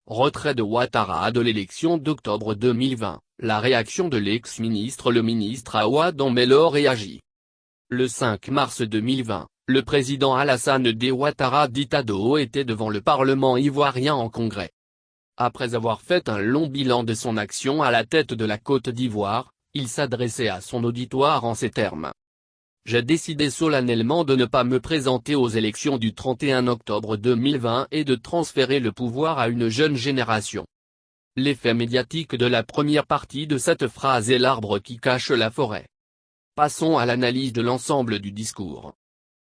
retrait de Ouattara de l'élection d'octobre 2020, la réaction de l'ex-ministre. Le ministre Aouad Dombello réagit. Le 5 mars 2020, le président Alassane D. Ouattara Ditado était devant le Parlement ivoirien en congrès. Après avoir fait un long bilan de son action à la tête de la Côte d'Ivoire, il s'adressait à son auditoire en ces termes. J'ai décidé solennellement de ne pas me présenter aux élections du 31 octobre 2020 et de transférer le pouvoir à une jeune génération. L'effet médiatique de la première partie de cette phrase est l'arbre qui cache la forêt. Passons à l'analyse de l'ensemble du discours.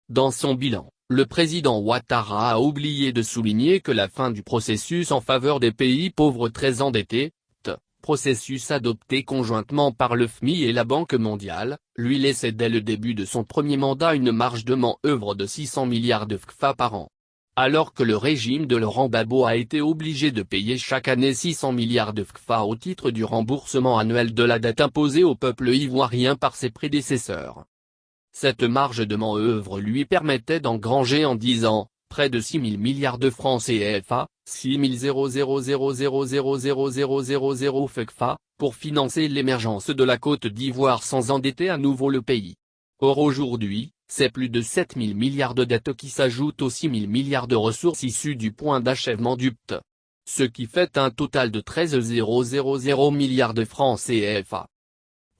Dans son bilan, le président Ouattara a oublié de souligner que la fin du processus en faveur des pays pauvres très endettés, processus adopté conjointement par le FMI et la Banque mondiale, lui laissait dès le début de son premier mandat une marge de manœuvre de 600 milliards de CFA par an. Alors que le régime de Laurent Gbagbo a été obligé de payer chaque année 600 milliards de CFA au titre du remboursement annuel de la dette imposée au peuple ivoirien par ses prédécesseurs. Cette marge de manœuvre lui permettait d'engranger en 10 ans, près de 6 000 milliards de francs CFA, 6 000 CFA, pour financer l'émergence de la Côte d'Ivoire sans endetter à nouveau le pays. Or aujourd'hui, c'est plus de 7 000 milliards de dettes qui s'ajoutent aux 6 000 milliards de ressources issues du point d'achèvement du PT. Ce qui fait un total de 13 000 milliards de francs CFA.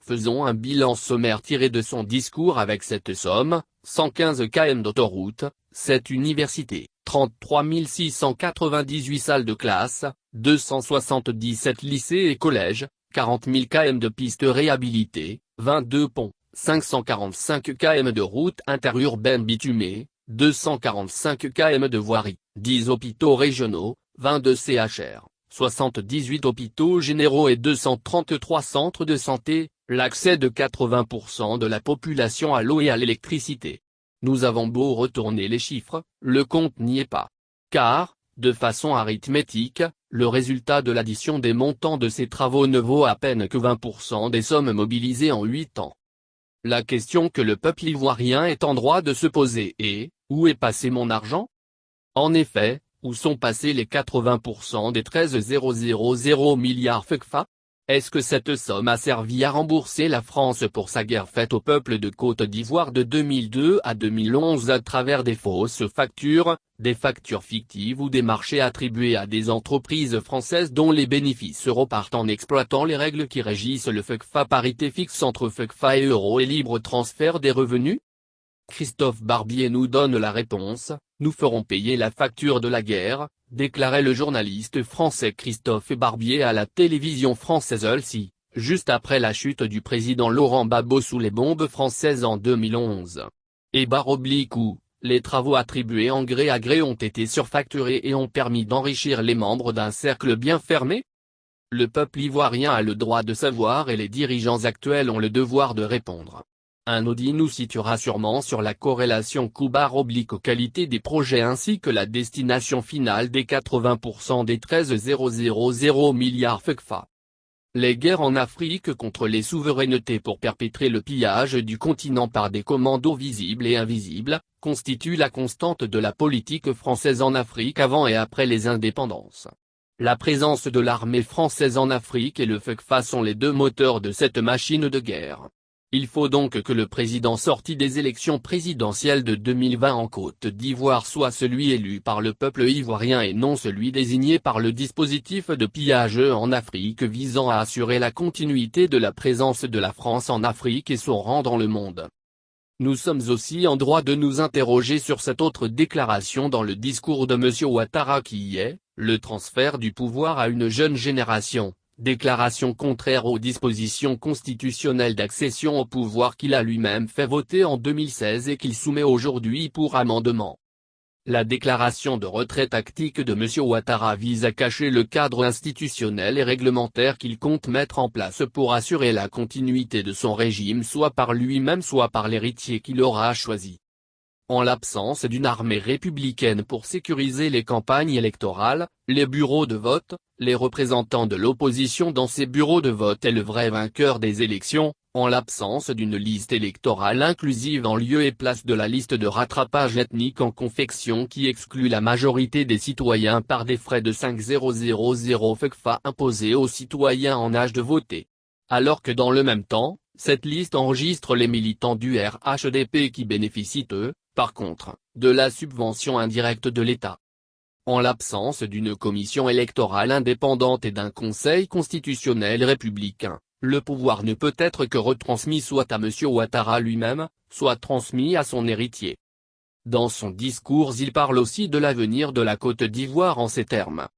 Faisons un bilan sommaire tiré de son discours avec cette somme: 115 km d'autoroute, 7 universités, 33 698 salles de classe, 277 lycées et collèges, 40 000 km de pistes réhabilitées, 22 ponts, 545 km de routes interurbaines bitumées, 245 km de voiries, 10 hôpitaux régionaux, 22 CHR, 78 hôpitaux généraux et 233 centres de santé, l'accès de 80% de la population à l'eau et à l'électricité. Nous avons beau retourner les chiffres, le compte n'y est pas. Car, de façon arithmétique, le résultat de l'addition des montants de ces travaux ne vaut à peine que 20% des sommes mobilisées en 8 ans. La question que le peuple ivoirien est en droit de se poser est: où est passé mon argent? En effet, où sont passés les 80% des 13 000 milliards CFA? Est-ce que cette somme a servi à rembourser la France pour sa guerre faite au peuple de Côte d'Ivoire de 2002 à 2011 à travers des fausses factures, des factures fictives ou des marchés attribués à des entreprises françaises dont les bénéfices repartent en exploitant les règles qui régissent le FECFA, parité fixe entre FECFA et euro et libre transfert des revenus? Christophe Barbier nous donne la réponse: nous ferons payer la facture de la guerre, déclarait le journaliste français Christophe Barbier à la télévision française LCI, juste après la chute du président Laurent Gbagbo sous les bombes françaises en 2011. Et les travaux attribués en gré à gré ont été surfacturés et ont permis d'enrichir les membres d'un cercle bien fermé? Le peuple ivoirien a le droit de savoir et les dirigeants actuels ont le devoir de répondre. Un audit nous situera sûrement sur la corrélation coût/qualité des projets ainsi que la destination finale des 80% des 13 000 milliards CFA. Les guerres en Afrique contre les souverainetés pour perpétrer le pillage du continent par des commandos visibles et invisibles, constituent la constante de la politique française en Afrique avant et après les indépendances. La présence de l'armée française en Afrique et le FECFA sont les deux moteurs de cette machine de guerre. Il faut donc que le président sorti des élections présidentielles de 2020 en Côte d'Ivoire soit celui élu par le peuple ivoirien et non celui désigné par le dispositif de pillage en Afrique visant à assurer la continuité de la présence de la France en Afrique et son rang dans le monde. Nous sommes aussi en droit de nous interroger sur cette autre déclaration dans le discours de M. Ouattara qui est: le transfert du pouvoir à une jeune génération. Déclaration contraire aux dispositions constitutionnelles d'accession au pouvoir qu'il a lui-même fait voter en 2016 et qu'il soumet aujourd'hui pour amendement. La déclaration de retrait tactique de M. Ouattara vise à cacher le cadre institutionnel et réglementaire qu'il compte mettre en place pour assurer la continuité de son régime soit par lui-même soit par l'héritier qu'il aura choisi. En l'absence d'une armée républicaine pour sécuriser les campagnes électorales, les bureaux de vote, les représentants de l'opposition dans ces bureaux de vote et le vrai vainqueur des élections, En l'absence d'une liste électorale inclusive en lieu et place de la liste de rattrapage ethnique en confection qui exclut la majorité des citoyens par des frais de 5,000 FECFA imposés aux citoyens en âge de voter. Alors que dans le même temps, cette liste enregistre les militants du RHDP qui bénéficient eux, par contre, de la subvention indirecte de l'État. En l'absence d'une commission électorale indépendante et d'un conseil constitutionnel républicain, le pouvoir ne peut être que retransmis soit à M. Ouattara lui-même, soit transmis à son héritier. Dans son discours il parle aussi de l'avenir de la Côte d'Ivoire en ces termes.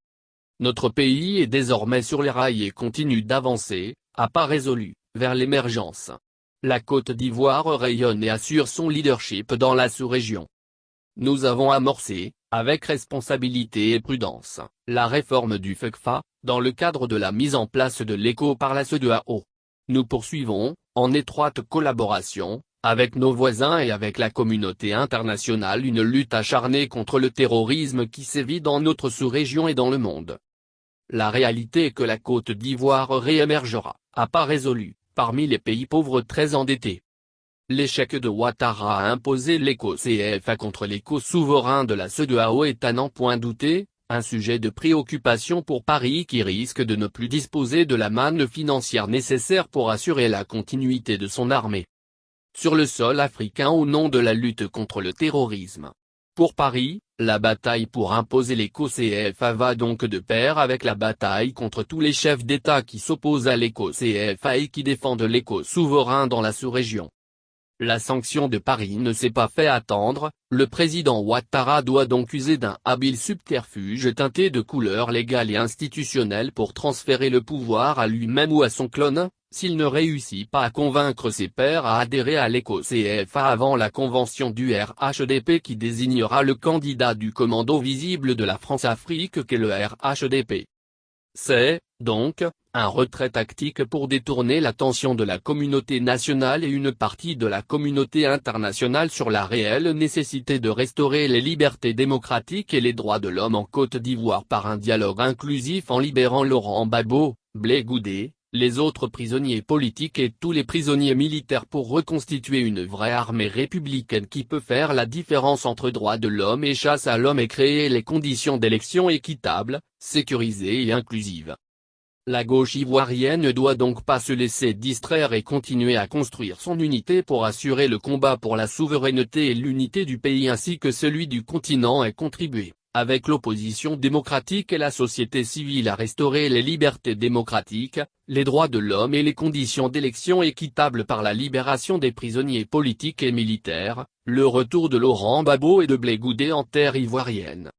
Notre pays est désormais sur les rails et continue d'avancer, à pas résolus, vers l'émergence. La Côte d'Ivoire rayonne et assure son leadership dans la sous-région. Nous avons amorcé, avec responsabilité et prudence, la réforme du FECFA, dans le cadre de la mise en place de l'ECO par la CEDEAO. Nous poursuivons, en étroite collaboration, avec nos voisins et avec la communauté internationale une lutte acharnée contre le terrorisme qui sévit dans notre sous-région et dans le monde. La réalité est que la Côte d'Ivoire réémergera, à pas résolus, parmi les pays pauvres très endettés. L'échec de Ouattara à imposer l'éco-CFA contre l'éco-souverain de la CEDEAO est à n'en point douter, un sujet de préoccupation pour Paris qui risque de ne plus disposer de la manne financière nécessaire pour assurer la continuité de son armée sur le sol africain au nom de la lutte contre le terrorisme. Pour Paris, la bataille pour imposer l'éco-CFA va donc de pair avec la bataille contre tous les chefs d'État qui s'opposent à l'éco-CFA et qui défendent l'éco-souverain dans la sous-région. La sanction de Paris ne s'est pas fait attendre, le président Ouattara doit donc user d'un habile subterfuge teinté de couleurs légales et institutionnelles pour transférer le pouvoir à lui-même ou à son clone, s'il ne réussit pas à convaincre ses pairs à adhérer à l'éco-CFA avant la convention du RHDP qui désignera le candidat du commando visible de la France-Afrique qu'est le RHDP. C'est, donc, un retrait tactique pour détourner l'attention de la communauté nationale et une partie de la communauté internationale sur la réelle nécessité de restaurer les libertés démocratiques et les droits de l'homme en Côte d'Ivoire par un dialogue inclusif en libérant Laurent Gbagbo, Blé Goudé, les autres prisonniers politiques et tous les prisonniers militaires pour reconstituer une vraie armée républicaine qui peut faire la différence entre droits de l'homme et chasse à l'homme et créer les conditions d'élections équitables, sécurisées et inclusives. La gauche ivoirienne ne doit donc pas se laisser distraire et continuer à construire son unité pour assurer le combat pour la souveraineté et l'unité du pays ainsi que celui du continent et contribuer, avec l'opposition démocratique et la société civile à restaurer les libertés démocratiques, les droits de l'homme et les conditions d'élection équitables par la libération des prisonniers politiques et militaires, le retour de Laurent Gbagbo et de Blé Goudé en terre ivoirienne.